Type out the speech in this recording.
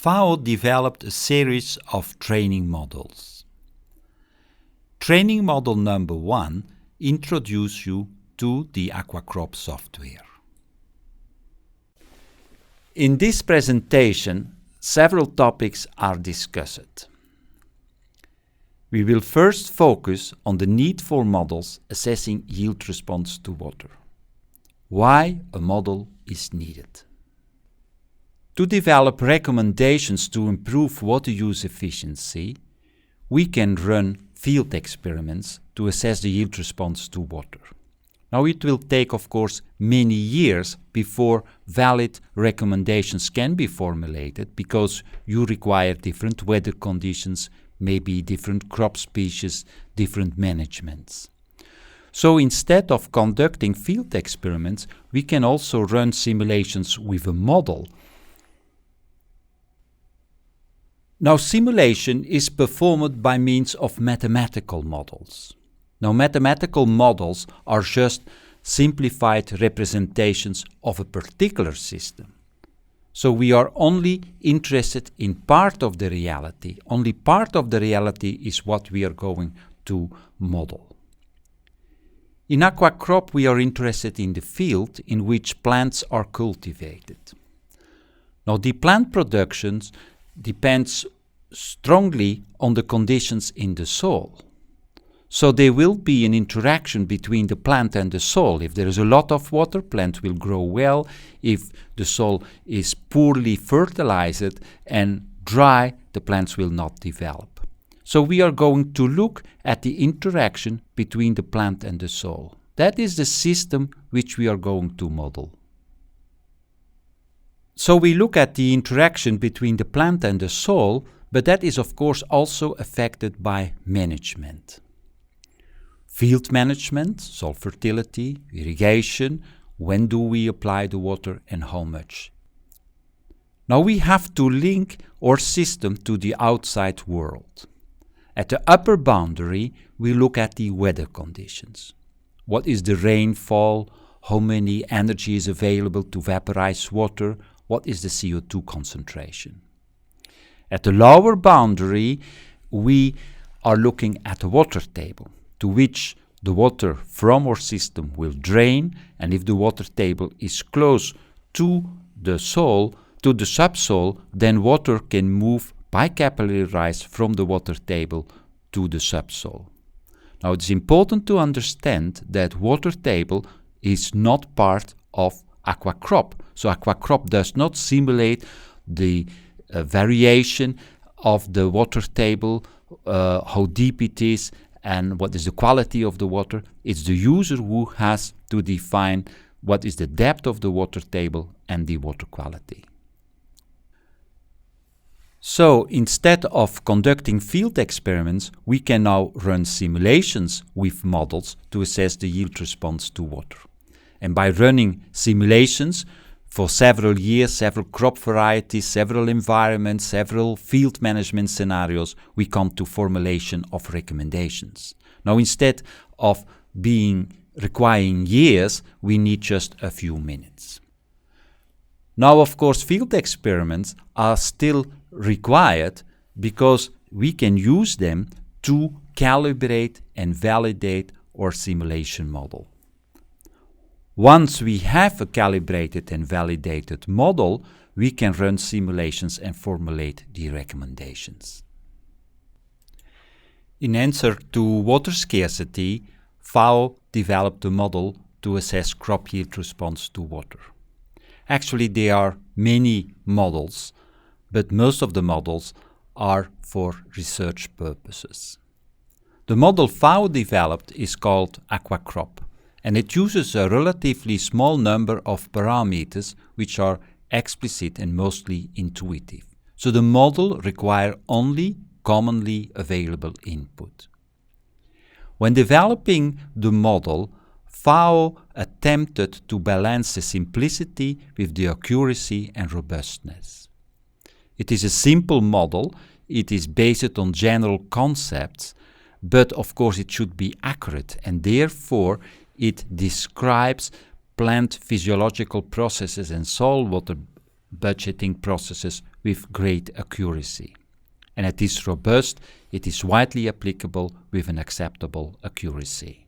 FAO developed a series of training models. Training model number 1 introduces you to the AquaCrop software. In this presentation, several topics are discussed. We will first focus on the need for models assessing yield response to water. Why a model is needed. To develop recommendations to improve water use efficiency, we can run field experiments to assess the yield response to water. Now it will take, of course, many years before valid recommendations can be formulated because you require different weather conditions, maybe different crop species, different managements. So instead of conducting field experiments, we can also run simulations with a model. Now, simulation is performed by means of mathematical models. Now, mathematical models are just simplified representations of a particular system. So we are only interested in part of the reality. Only part of the reality is what we are going to model. In AquaCrop, we are interested in the field in which plants are cultivated. Now, the plant productions depends strongly on the conditions in the soil. So there will be an interaction between the plant and the soil. If there is a lot of water, plant will grow well. If the soil is poorly fertilized and dry, the plants will not develop. So we are going to look at the interaction between the plant and the soil. That is the system which we are going to model. So we look at the interaction between the plant and the soil, but that is of course also affected by management. Field management, soil fertility, irrigation, when do we apply the water and how much. Now we have to link our system to the outside world. At the upper boundary, we look at the weather conditions. What is the rainfall? How many energy is available to vaporize water? What is the CO2 concentration? At the lower boundary, we are looking at the water table, to which the water from our system will drain, and if the water table is close to the soil, to the subsoil, then water can move by capillary rise from the water table to the subsoil. Now it's important to understand that water table is not part of AquaCrop. So AquaCrop does not simulate the variation of the water table, how deep it is, and what is the quality of the water. It's the user who has to define what is the depth of the water table and the water quality. So instead of conducting field experiments, we can now run simulations with models to assess the yield response to water. And by running simulations for several years, several crop varieties, several environments, several field management scenarios, we come to formulation of recommendations. Now, instead of requiring years, we need just a few minutes. Now, of course, field experiments are still required because we can use them to calibrate and validate our simulation model. Once we have a calibrated and validated model, we can run simulations and formulate the recommendations. In answer to water scarcity, FAO developed a model to assess crop yield response to water. Actually, there are many models, but most of the models are for research purposes. The model FAO developed is called AquaCrop, and it uses a relatively small number of parameters which are explicit and mostly intuitive. So the model requires only commonly available input. When developing the model, FAO attempted to balance the simplicity with the accuracy and robustness. It is a simple model, it is based on general concepts, but of course it should be accurate, and therefore it describes plant physiological processes and soil water budgeting processes with great accuracy. And it is robust, it is widely applicable with an acceptable accuracy.